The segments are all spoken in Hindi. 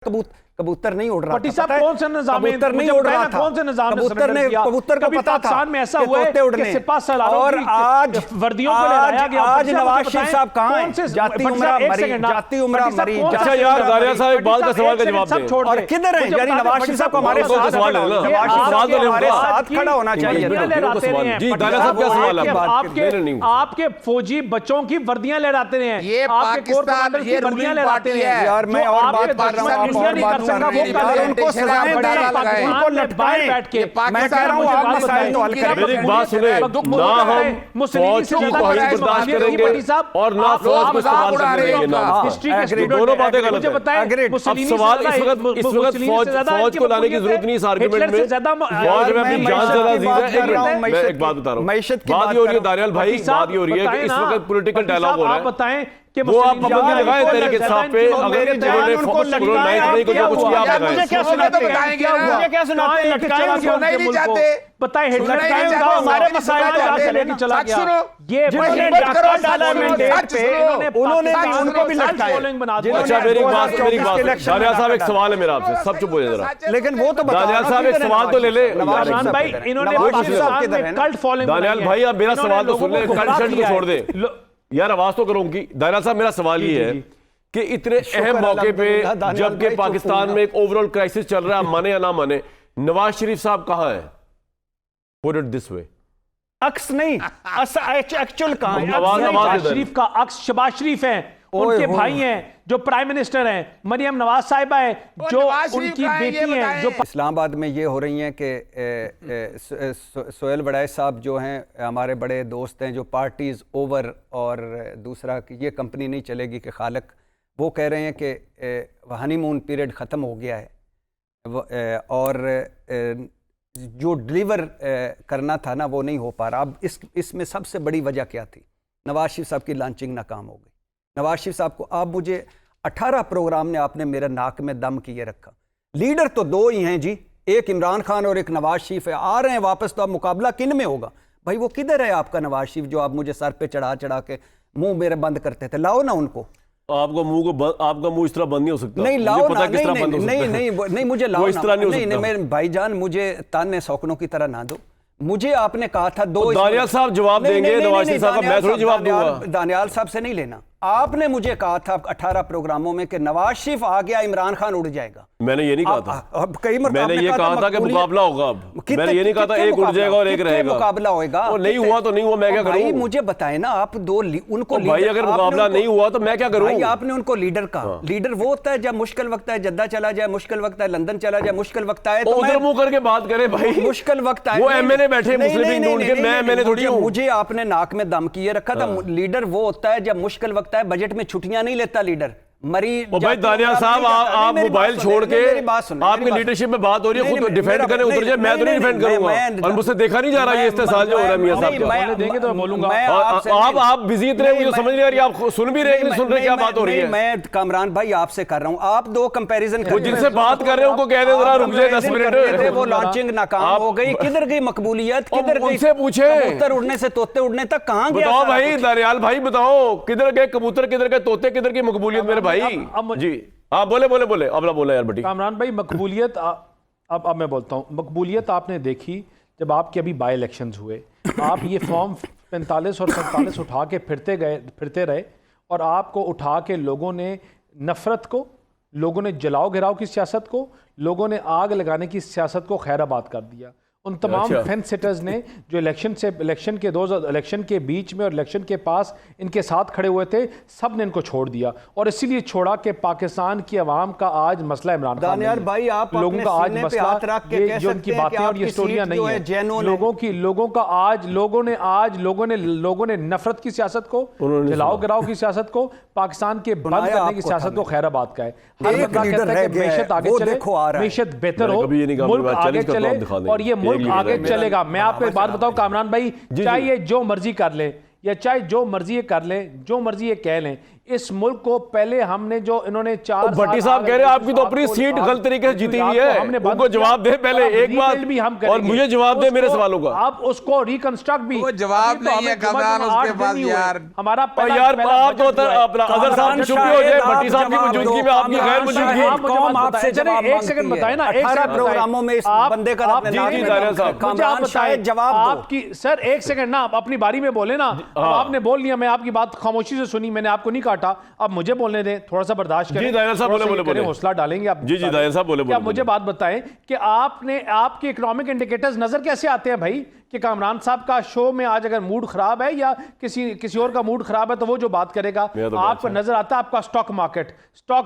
कबूतर नहीं उड़ रहा था। कौन सा निजाम कबूतर नहीं उड़ रहा था। कौन से निजाम कबूतर को पता था में ऐसा हुआ है कि सिपा सलारों और आज वर्दियों को लहराया गया। आज नवाज शरीफ साहब कहां हैं? जाती उम्रा मरी। अच्छा यार दानिया साहब एक बात का सवाल का जवाब दें। और किधर है यानी नवाज शरीफ साहब को हमारे साथ खड़ा होना चाहिए। जी दानिया साहब क्या सवाल है? आपके फौजी बच्चों की वर्दियां लहराते रहे हैं, ये पाकिस्तान ये वर्दियां लहराते रहे हैं। यार मैं और बात कर रहा हूं, उनको सजाएं दें, उनको लटकाएं बैठ के। मैं कह रहा हूं आप मसाइल तो हल करें। मेरी बात सुने, ना हम फौज की तौहीन बर्दाश्त करेंगे और ना फौज को इस्तेमाल करने देंगे ना। दोनों बातें गलत हैं। अब सवाल इस वक्त फौज को लाने की जरूरत नहीं इस आर्गुमेंट में। फौज में अपनी जान ज्यादा अजीज है। मैं एक बात बता रहा हूँ, बात ये हो रही है दानियाल भाई, बात ये हो रही है कि इस वक्त पॉलिटिकल डायलॉग हो रहा है। बताएं कि वो आप पाबंदी लगाए तरीके साहब पे, अगर उन्होंने कुछ किया आप मुझे क्या सुनाते हैं? बताएं हमारे मसाइल पे चलेगी चला गया। ये उन्होंने उनको भी लटकाया। अच्छा मेरी बात दानिया साहब एक सवाल है मेरा आपसे, सब चुप हो जरा। लेकिन वो तो दानियाल साहब एक सवाल तो ले ले। भाई इन्होंने कल्ट फॉलोइंग दानियाल भाई आप मेरा सवाल तो सुन ले, कल्ट शर्ट को छोड़ दे यार, आवाज तो करो उनकी। दानियाल साहब मेरा सवाल ये है कि इतने अहम मौके पे जबकि पाकिस्तान में एक ओवरऑल क्राइसिस चल रहा है, माने या ना माने, नवाज शरीफ साहब कहां है? पुट इट दिस वे, अक्स नहीं एक्चुअल कहां है? नवाज शरीफ का अक्स शहबाज शरीफ है, उनके भाई हैं जो प्राइम मिनिस्टर हैं, मरियम नवाज साहिबा है जो उनकी बेटी हैं। जो इस्लामाबाद में ये हो रही हैं कि सोहेल वड़ैच साहब जो हैं हमारे बड़े दोस्त हैं, जो पार्टीज ओवर और दूसरा कि ये कंपनी नहीं चलेगी कि खालक, वो कह रहे हैं कि हनीमून पीरियड ख़त्म हो गया है और जो डिलीवर करना था ना वो नहीं हो पा रहा। अब इसमें सबसे बड़ी वजह क्या थी? नवाज शरीफ साहब की लॉन्चिंग नाकाम हो गई। नवाज शरीफ साहब को आप मुझे 18 प्रोग्राम ने आपने मेरे नाक में दम किए रखा। लीडर तो दो ही हैं जी, एक इमरान खान और एक नवाज शरीफ है। आ रहे हैं वापस तो अब मुकाबला किन में होगा? भाई वो किधर है आपका नवाज शरीफ जो आप मुझे सर पे चढ़ा चढ़ा के मुंह मेरे बंद करते थे? लाओ ना उनको। आपका मुंह इस तरह बंद नहीं हो सकता। नहीं लाओ ना, नहीं मुझे लाओ इस तरह नहीं मेरे भाईजान, मुझे ताने सौकनों की तरह ना दो। मुझे आपने कहा था दो। दानियाल साहब जवाब देंगे, नवाज शरीफ साहब मैं थोड़ी जवाब दूंगा। दानियाल साहब से नहीं लेना। आपने मुझे कहा था 18 प्रोग्रामों में कि नवाज शरीफ आ गया इमरान खान उड़ जाएगा। मैंने ये नहीं कहा था। मैंने ये कहा था कि मुकाबला होगा। अब मैंने ये नहीं कहा था एक उड़ जाएगा और एक रहेगा। मुकाबला होगा और नहीं हुआ तो नहीं हुआ, मैं क्या करूं? मुझे बताए ना आप दो उनको। भाई अगर मुकाबला नहीं हुआ तो मैं क्या करूं? भाई आपने उनको लीडर कहा। लीडर वो होता है जब मुश्किल वक्त है जद्दा चला जाए, मुश्किल वक्त है लंदन चला जाए, मुश्किल वक्त आए तो उधर मुंह करके बात करे भाई। मुश्किल वक्त आए वो एमएलए बैठे मुस्लिम ढूंढ के, मैं एमएलए थोड़ी हूं। मुझे आपने नाक में दम किए रखा था। लीडर वो होता है जब मुश्किल वक्त आए, बजट में छुट्टियां नहीं लेता लीडर। मरी भाई दानियाल साहब आप मोबाइल छोड़ के आपकी लीडरशिप में बात हो रही है, खुद डिफेंड करें उधर जाए। मैं तो नहीं डिफेंड करूंगा और मुझसे देखा नहीं जा रहा ये इस्तेसाल जो हो रहा है मियां साहब का। देंगे तो बोलूंगा। आप बिजी इतने मुझे समझ नहीं आ रही, आप सुन भी रहे हैं, सुन रहे क्या बात हो रही है? मैं कामरान भाई आपसे कर रहा हूं, आप दो कंपैरिजन वो जिनसे बात कर रहे हैं उनको कह दे जरा रुक जाए 10 मिनट। वो लॉन्चिंग नाकाम हो गई, किधर गई मकबूलियत? किधर गई? उनसे पूछे कबूतर उड़ने से तोते उड़ने तक कहां गया? बताओ भाई दानियाल भाई, बताओ किधर गए कबूतर, किधर गए तोते, किधर की मकबूलियत मेरे भाई? जी हाँ बोले अब ना बोला यार बेटी। कामरान भाई मकबूलियत अब मैं बोलता हूँ, मकबूलियत आपने देखी जब आपके अभी बाई इलेक्शंस हुए। आप ये फॉर्म 45 और 47 उठा के फिरते रहे और आपको उठा के लोगों ने नफरत को, लोगों ने जलाओ गिराओ की सियासत को, लोगों ने आग लगाने की सियासत को खैराबाद कर दिया। उन तमाम फेंस सिटर्स ने जो इलेक्शन के बीच में और इलेक्शन के पास इनके साथ खड़े हुए थे, सब ने इनको छोड़ दिया। और इसीलिए छोड़ा कि पाकिस्तान की आवाम का आज मसला इमरान खान यार भाई आप लोगों का आज मसला ये जो उनकी बातें और ये स्टोरियां नहीं है लोगों ने नफरत की सियासत को, जलाओ गिराओ की सियासत को, पाकिस्तान के बंद करने की सियासत को खैराबाद का है। हर बंदा कहता है कि मैशत आगे चले, मैशत बेहतर हो, मुल्क आगे चले और ये मुल्क आगे चलेगा। मैं आपको एक बात बताऊं कामरान भाई, चाहे जो मर्जी कर ले या चाहे जो मर्जी ये कर लें, जो मर्जी ये कह लें, इस मुल्क को पहले हमने जो इन्होंने 4 साल भट्टी साहब कह रहे हैं आपकी तो अपनी सीट गलत तरीके से जीती हुई है, उनको जवाब दे पहले एक बात और मुझे जवाब दे मेरे सवालों का। आप उसको रिकंस्ट्रक्ट भी वो जवाब नहीं है कामरान उसके पास यार। हमारा यार आप तो अपना अजहर साहब चुप हो जाए, भट्टी साहब की मौजूदगी में आपकी गैर मौजूदगी। एक सेकंड बताए ना, एक सेकंड प्रोग्रामों में इस बंदे का कामरान शायद जवाब दो। आपकी सर एक सेकंड ना, आप अपनी बारी में बोले ना। आपने बोल लिया, मैं आपकी बात खामोशी से सुनी, मैंने आपको नहीं काटा, अब मुझे बोलने दें, थोड़ा सा बर्दाश्त करें। जी दानियाल साहब बोले, हौसला डालेंगे आप। जी दानियाल साहब बोले। आप मुझे बात बताएं कि आपके इकोनॉमिक इंडिकेटर्स नजर कैसे आते हैं भाई, कि कामरान साहब का शो में आज अगर मूड खराब है या किसी और का मूड खराब है तो वो जो बात करेगा आपको नजर आता है। आपका स्टॉक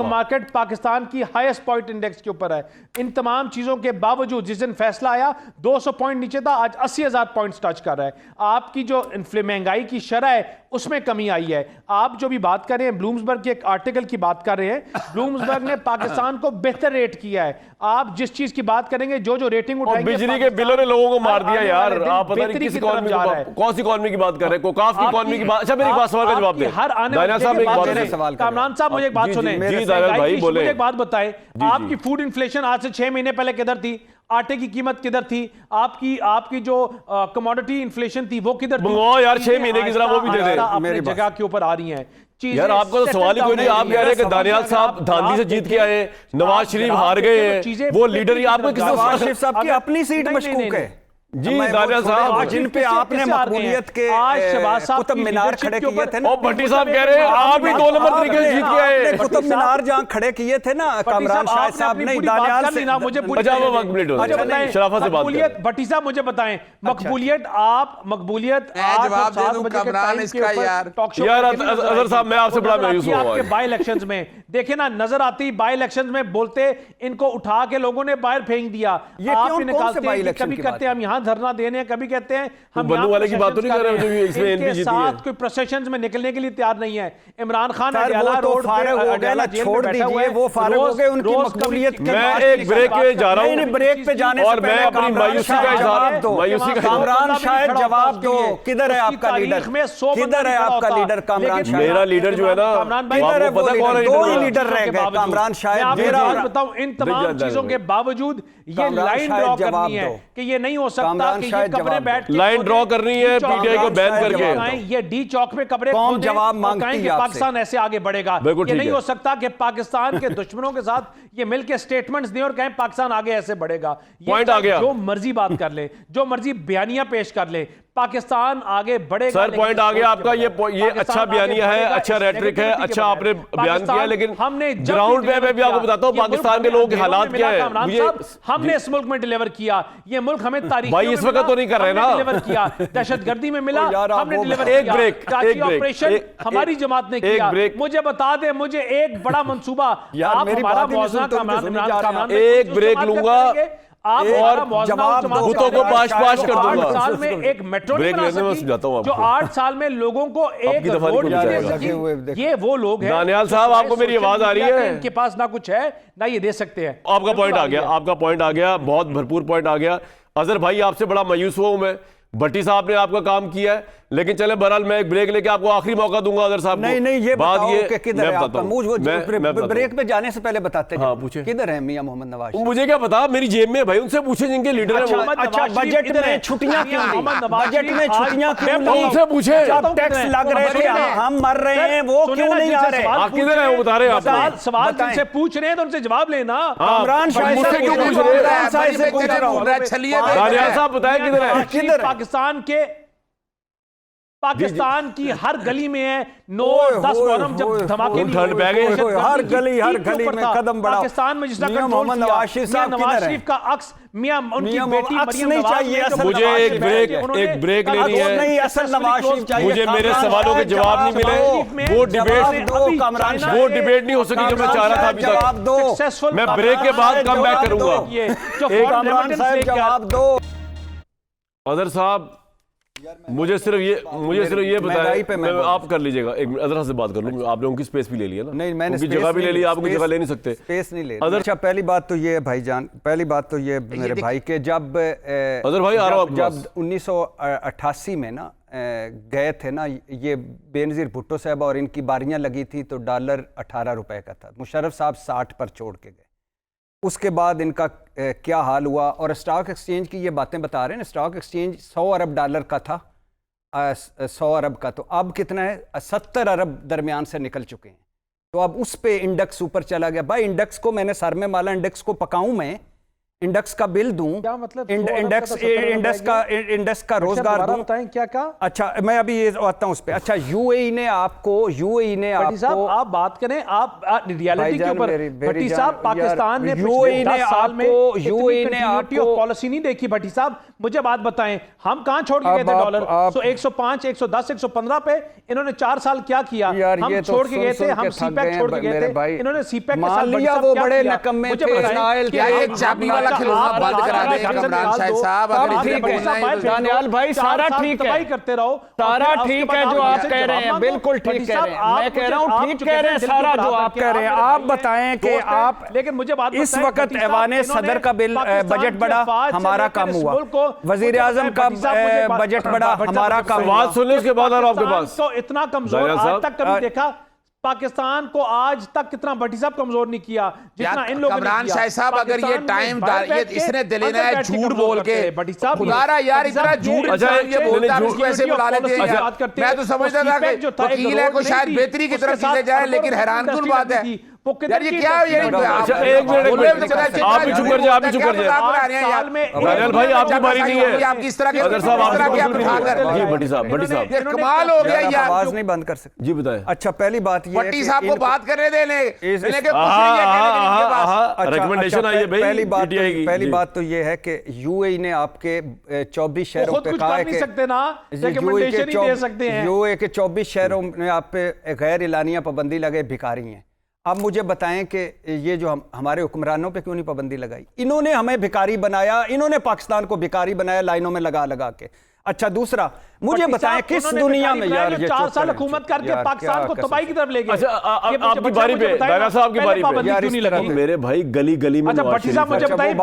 मार्केट पाकिस्तान की हाईएस्ट पॉइंट इंडेक्स के ऊपर है। इन तमाम चीजों के बावजूद जिस दिन फैसला आया 200 पॉइंट नीचे था, आज 80,000 पॉइंट्स टच कर रहा है। आपकी जो महंगाई की शरह है उसमें कमी आई है। आप जो भी बात कर रहे हैं, ब्लूमसबर्ग के एक आर्टिकल की बात कर रहे हैं, ब्लूमसबर्ग ने पाकिस्तान को बेहतर रेट किया है। आप जिस चीज की बात करेंगे, जो रेटिंग उठाएंगे, बिजली के बिलों ने लोगों को मार दिया यार। आप पता नहीं किस इकोनॉमी की कौन सी इकोनॉमी की बात कर रहे हैं, कोकाफ की इकोनॉमी की बात। अच्छा मेरी बात सवाल का जवाब दें। दानियाल साहब एक बात, कामरान साहब मुझे एक बात सुने। जी दानियाल भाई बोले। मुझे एक बात बताएं, आपकी फूड इन्फ्लेशन आज से 6 महीने पहले किधर थी? आटे की कीमत किधर थी? आपकी जो कमोडिटी इन्फ्लेशन थी वो किधर थी? यार 6 महीने की जरा वो भी दे दे। अपनी जगह के ऊपर आ रही हैं यार। आपको तो सवाल ही कोई नहीं। आप कह रहे हैं कि दानियाल साहब धांधली से जीत के आए, नवाज शरीफ हार गए हैं, वो लीडर ही आपको किसी नवाज शरीफ साहब की अपनी सीट मशकूक है। जी दानियाल साहब, जिन पे आपने मकबूलियत के कुतुब मीनार खड़े किए थे ना, और भट्टी साहब कह रहे हैं आप ही 2 नंबर तरीके से जीत के आए। कुतुब मीनार जहां खड़े किए थे ना कामरान शाहिद साहब ने, दानियाल से मुझे शराफत से बात करें। भट्टी साहब मुझे बताएं, मकबूलियत जवाब दे दूं कामरान इसका यार। अजहर साहब मैं आपसे बड़ा मायूस हूं। आपके बाई इलेक्शंस में देखे ना, नजर आती बाई इलेक्शंस में बोलते इनको उठा के लोगों ने बाहर फेंक दिया। आप निकालते हैं, कभी कहते हैं हम यहाँ धरना देने हैं, कभी कहते हैं हम बन्नू वाले की बात तो नहीं कर रहे हैं, इसमें एनपी जीती है। कोई प्रोसेशंस में निकलने के लिए तैयार नहीं है। इमरान खान रोड फारग हो गया, छोड़ दीजिए, वो फारग हो गए, उनकी मकबूलियत। मैं एक ब्रेक पे जा रहा हूं, ब्रेक पे जाने और मैं अपनी मायूसी का इजहार कामरान शायद जवाब दो। किधर है आपका लीडर? किधर है आपका लीडर कामरान शाहिद? मेरा लीडर जो है ना, आपको पता कौन है? 2 ही लीडर रह गए, कामरान शाहिद। मेरा बताऊं, इन तमाम चीजों के बावजूद ये लाइन ड्रॉ करनी है कि ये नहीं हो सकता कि ये कब्रें बैठ के लाइन ड्रॉ करनी है, पीटीआई को बैन करके ये डी चौक में कब्रें कौम जवाब मांगती है पाकिस्तान ऐसे आगे बढ़ेगा। ये नहीं हो सकता कि पाकिस्तान के दुश्मनों के साथ ये मिलकर स्टेटमेंट्स दें और कहें पाकिस्तान आगे ऐसे बढ़ेगा। पॉइंट आ गया। जो मर्जी बात कर ले, जो मर्जी बयानियां पेश कर ले, पाकिस्तान आगे बढ़ेगा। सर पॉइंट आ गया आपका। ये अच्छा बयानिया है, अच्छा रेटरिक है, अच्छा आपने बयान किया, लेकिन हमने ग्राउंड पे मैं भी आपको बताता हूँ पाकिस्तान के लोगों की हालात क्या है। हमने इस मुल्क में डिलीवर किया, ये मुल्क हमें तारीख भाई इस वक्त तो नहीं कर रहे ना, डिलीवर किया। दहशतगर्दी में मिला, हमने डिलीवर किया। एक ब्रेक ऑपरेशन हमारी जमात ने किया। मुझे बता दे, मुझे एक बड़ा मंसूबा, आप हमारा मौजूदा एक ब्रेक लूंगा और जवाब भूतों को पाश कर दूंगा। 8 साल में एक मेट्रो नहीं बना सकी, जो 8 साल में लोगों को एक रोड नहीं दे सकी। ये वो लोग हैं। दानियाल साहब आपको मेरी आवाज आ रही है? इनके पास ना कुछ है ना ये दे सकते हैं। आपका पॉइंट आ गया, आपका पॉइंट आ गया, बहुत भरपूर पॉइंट आ गया। अजहर भाई आपसे बड़ा मायूस हुआ हूं मैं। भट्टी साहब ने आपका काम किया है, लेकिन चले बहरहाल मैं एक ब्रेक लेके आपको आखिरी मौका दूंगा अदर साहब को। नहीं ये बात ये कि किधर है आपका मुझ, वो ब्रेक पे जाने से पहले बताते हैं। हाँ पूछे किधर है मियां मोहम्मद नवाज? मुझे क्या पता, मेरी जेब में भाई, उनसे पूछे जिनके लीडर है। अच्छा बजट में छुट्टियां क्यों नहीं? बजट में छुट्टियां क्यों नहीं? उनसे पूछे टैक्स लग रहे थे, हम मर रहे हैं, वो क्यों नहीं आ रहे? किधर है वो बता रहे हैं? सवाल जिनसे पूछ रहे हैं तो उनसे जवाब लेना। कामरान शाहिद से क्यों पूछ रहे हैं? दानियाल साहब बताएं किधर है? किधर? पाकिस्तान की हर गली में है 9-10 बॉम्ब जब धमाके हर गली में कदम बढ़ा। पाकिस्तान में जिसका मोहम्मद नवाज शरीफ का अक्स मियां उनकी बेटी मरियम नहीं चाहिए। मुझे एक ब्रेक लेनी है। नहीं असल नवाज शरीफ चाहिए। मुझे मेरे सवालों के जवाब नहीं मिले। वो डिबेट नहीं हो सकी जो मैं चाह रहा था अभी तक। मैं ब्रेक के बाद कम बैक करूंगा। जवाब दो अदर साहब। मुझे सिर्फ ये बताएं, आप कर लीजिएगा, एक अदर से बात कर लूँ। आप लोगों की स्पेस भी ले लिया ना? नहीं मैंने जगह भी ले ली, आप उनकी जगह ले नहीं सकते। स्पेस नहीं ले। अच्छा पहली बात तो ये भाईजान, पहली बात तो ये मेरे भाई के जब 1988 में ना गए थे ना, ये बेनज़ीर भुट्टो साहब और इनकी बारियां लगी थी तो डॉलर 18 रुपए का था। मुशर्रफ साहब 60 पर छोड़ के गए। उसके बाद इनका क्या हाल हुआ। और स्टॉक एक्सचेंज की ये बातें बता रहे हैं, स्टॉक एक्सचेंज 100 अरब डॉलर का था, 100 अरब का, तो अब कितना है, 70 अरब दरमियान से निकल चुके हैं। तो अब उस पे इंडेक्स ऊपर चला गया। भाई इंडेक्स को मैंने सर में माला, इंडेक्स को पकाऊं मैं, इंडेक्स का बिल दूं, क्या मतलब इंडेक्स का रोजगार दूं। बताएं क्या कहा? अच्छा मैं अभी ये आता हूं उस पे। अच्छा यूएई ने आपको आप बात करें, आप रियलिटी के ऊपर। भट्टी साहब, पाकिस्तान ने यूएई ने आपको पॉलिसी नहीं देखी। भट्टी साहब मुझे बात बताएं, हम कहां छोड़ के गए थे डॉलर? 105, 110, 115 पे। इन्होंने 4 साल क्या किया? हम छोड़ के गए थे, हम सीपैक छोड़ के गए थे, इन्होंने सीपैक के साथ लिया, वो बड़े नकम्मे थे। एक चाबी वाला खिलौना बंद करा दें कमरान शाहिद साहब। अगर ठीक है दानियाल भाई, सारा ठीक है, करते रहो, सारा ठीक है जो आप कह रहे हैं, बिल्कुल ठीक कह रहे हैं। मैं कह रहा हूं ठीक कह रहे हैं सारा जो आप कह रहे हैं। आप बताएं कि आप, लेकिन मुझे बात इस वक्त ऐवान सदर का बिल बजट बढ़ा, हमारा काम हुआ। वजीर आजम का बजट बढ़ा, हमारा काम। बात सुनने के बाद आपके पास तो इतना कमजोर आज तक कभी देखा पाकिस्तान को? आज तक कितना भट्टी साहब कमजोर नहीं किया जितना इन लोगों ने किया। कमरान शाहिद साहब, अगर ये टाइम इसने दिलेना है झूठ बोल के, भट्टी साहब खुदारा यार इतना झूठ ये बोलता है, उसको ऐसे बुला लेते हैं। मैं तो समझता था कि वकील है को शायद बेहतरी की तरफ चीजें जाए, लेकिन हैरानकुन बात है यार, ये क्या है? ये एक मिनट आप भी चुप कर जाए, आप भी चुप कर जाए। दानियाल भाई आपकी बारी नहीं है। आप किस तरह के अगर साहब आपकी जी भट्टी साहब ये कमाल हो गया यार। आवाज नहीं बंद कर सकते जी बताएं। अच्छा पहली बात ये भट्टी साहब को बात करने देने रिकमेंडेशन आई है भाई। पहली बात तो ये है कि यूएई ने आपके 24 शहरों पे कहा है कि यूएई के 24 शहरों में आप पे गैर एलानिया पाबंदी लगे, भिखारी हैं। अब मुझे बताएं कि ये जो हमारे हुक्मरानों पे क्यों नहीं पाबंदी लगाई? इन्होंने हमें भिखारी बनाया, इन्होंने पाकिस्तान को भिखारी बनाया लाइनों में लगा लगा के। अच्छा दूसरा मुझे बताएं किस दुनिया में यार ये 4 साल हुकूमत करके पाकिस्तान को तबाही की तरफ ले गए। अच्छा आपकी बारी पे, दानियाल साहब की बारी पे यार, इस तरह मेरे भाई गली गली में। अच्छा भट्टी साहब मुझे बताइए,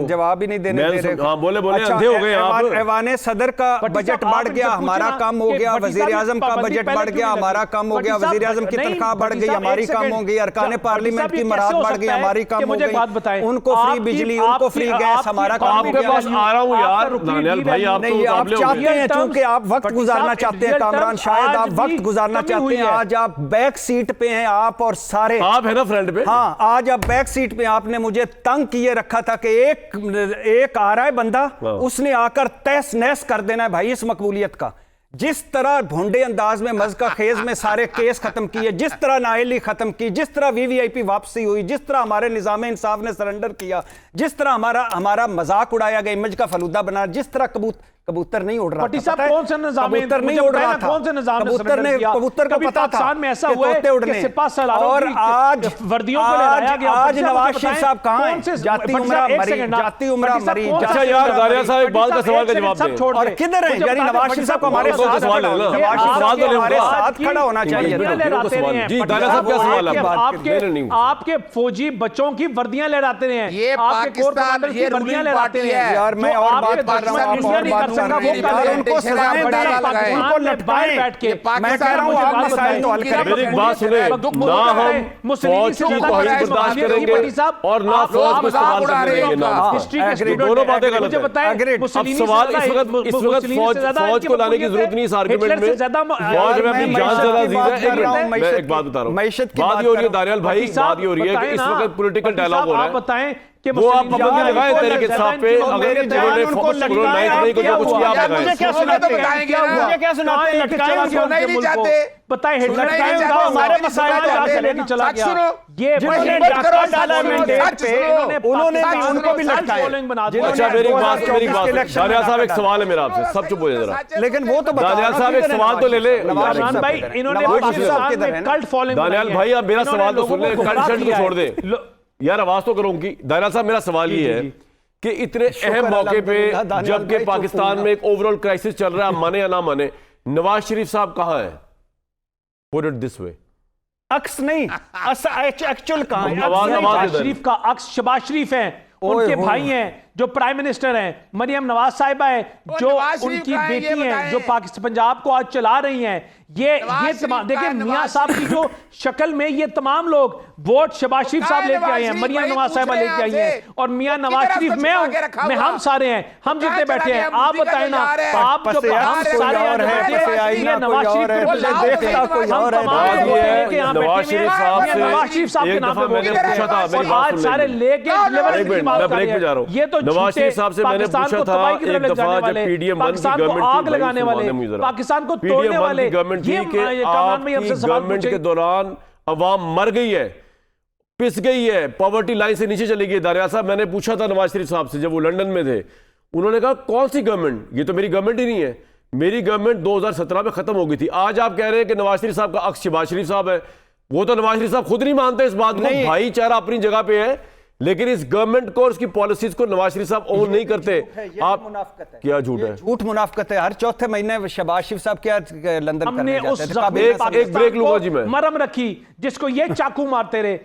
जवाब ही नहीं देने दे रहे। हां बोले अंधे हो गए आप। ऐवान सदर का बजट बढ़ गया, हमारा काम हो गया। वजीर आजम का बजट बढ़ गया, हमारा काम हो गया। वजीर आजम की तनख्वाह बढ़ गई, हमारी काम हो गई। अरकान पार्लियामेंट की मराद बढ़ गई, हमारी काम हो गई। उनको फ्री बिजली, उनको फ्री गैस, हमारा काम। आपके पास आ रहा हूं यार दानियाल भाई, आप चाहते हैं चूंकि आप वक्त गुजारना चाहते हैं, कामरान शायद आप वक्त गुजारना चाहते हैं। आज आप बैक सीट पे हैं, आप और सारे आप है ना फ्रंट पे। हाँ आज आप बैक सीट पे। आपने मुझे तंग किए रखा था कि एक आ रहा है बंदा, उसने आकर तहस नहस कर देना है भाई इस मकबूलियत का। जिस तरह भोंडे अंदाज में मज़का खेज में सारे केस खत्म किए, जिस तरह नाअहली खत्म की, जिस तरह वीवीआईपी वापसी हुई, जिस तरह हमारे निज़ाम इंसाफ ने सरेंडर किया, जिस तरह हमारा मजाक उड़ाया गया, इमेज का फलूदा बना, जिस तरह कबूतर नहीं उड़ रहा था। कौन से निज़ाम कबूतर नहीं उड़ रहा था, कबूतर ने कबूतर को पता था में ऐसा हुआ है कि सिपा सलारों और आज वर्दियों को लहराया गया। आज नवाज शरीफ साहब कहां हैं? जाती उम्र मरी। अच्छा यार दानियाल साहब एक बात का सवाल का जवाब दें। और किधर हैं यानी नवाज शरीफ साहब को हमारे साथ खड़ा होना चाहिए। जी दानियाल साहब क्या सवाल है? आपके फौजी बच्चों की वर्दियां लहराते हैं, ये पाकिस्तान ये वर्दियां लहराते हैं यार। मैं और बात कर रहा हूं, आप और बात उनको सजाएं दें, उनको लटकाएं बैठ के। मैं कह रहा हूं आप मसाइल तो हल करें। मेरी बात सुने, ना हम फौज की तौहीन बर्दाश्त करेंगे और ना फौज को इस्तेमाल करेंगे। दोनों बातें गलत हैं। अब सवाल इस वक्त फौज को लाने की जरूरत नहीं इस आर्गुमेंट में। फौज में अपनी जान ज्यादा अजीज है। मैं एक बात बता रहा हूं, बात ये हो रही है दानियाल भाई, बात ये हो रही है कि इस वक्त पॉलिटिकल डायलॉग हो रहा है। बताएं वो आप पाबंदी लगाए तहरीक इंसाफ पे, अगर उन्होंने नहीं को जो कुछ किया आप लगाए। मुझे क्या सुनाते हैं लटकाएंगे नहीं चाहते। बताएं हमारे मसाइल चला गया। ये उन्होंने उनको भी लटकाया। अच्छा मेरी बात दानियाल साहब एक सवाल है मेरा आपसे, सब चुप हो जाए जरा। लेकिन वो तो दानियाल साहब एक सवाल तो ले ले। नवाज भाई इन्होंने कल्ट फॉलोइंग। दानियाल भाई आप मेरा सवाल तो सुन ले, कल्ट शर्ट को छोड़ दे यार, आवाज तो करो उनकी। दानियाल साहब मेरा सवाल ये है कि इतने अहम मौके पे जबकि पाकिस्तान में एक ओवरऑल क्राइसिस चल रहा है, माने या ना माने, नवाज शरीफ साहब कहां है? Put it this way. अक्स नहीं, एक्चुअल कहां है? नवाज शरीफ का अक्स शहबाज शरीफ है, उनके भाई हैं जो प्राइम मिनिस्टर हैं, मरियम नवाज साहिबा है, जो उनकी बेटी हैं, जो पाकिस्तान पंजाब को आज चला रही हैं, ये तमाम देखिए मियां साहब की जो शक्ल में ये तमाम लोग वोट शहबाज शरीफ साहब लेके आए हैं, मरियम नवाज साहिबा लेके आई हैं, और मियां नवाज शरीफ मैं हम सारे हैं, हम जितने बैठे हैं। आप बताएं ना, आप जो हम सारे यहाँ बैठे हैं, मियां नवाज शरीफ के रिप्रेजेंट करते हैं, हम तमाम लोग लेके यहाँ बैठे हैं, मियां नवाज शरीफ साहब के नाम पे वोट और आज सारे लेके ये तो नवाज शरीफ साहब से मैंने पूछा था एक दफा जब पीडीएम पाकिस्तान को आग लगाने वाले, पाकिस्तान को तोड़ने वाले, गवर्नमेंट के दौरान अवाम मर गई है, पिस गई है, पॉवर्टी लाइन से नीचे चली गई। दानियाल साहब, मैंने पूछा था नवाज शरीफ साहब से जब वो लंदन में थे, उन्होंने कहा कौन सी गवर्नमेंट, ये तो मेरी गवर्नमेंट ही नहीं है, मेरी गवर्नमेंट 2017 में खत्म हो गई थी। आज आप कह रहे हैं कि नवाज शरीफ साहब का अक्स शहबाज शरीफ साहब है, वो तो नवाज शरीफ साहब खुद नहीं मानते इस बात को। भाईचारा अपनी जगह पे है, लेकिन इस गवर्नमेंट को और उसकी पॉलिसीज को नवाज शरीफ साहब ओन नहीं करते। आप क्या झूठ है? झूठ मुनाफकत है। हर चौथे महीने शहबाज शरीफ साहब क्या लंदन हमने करने उस जाते थे। एक ब्रेक लूंगा जी मैं, मरम रखी जिसको ये चाकू मारते रहे।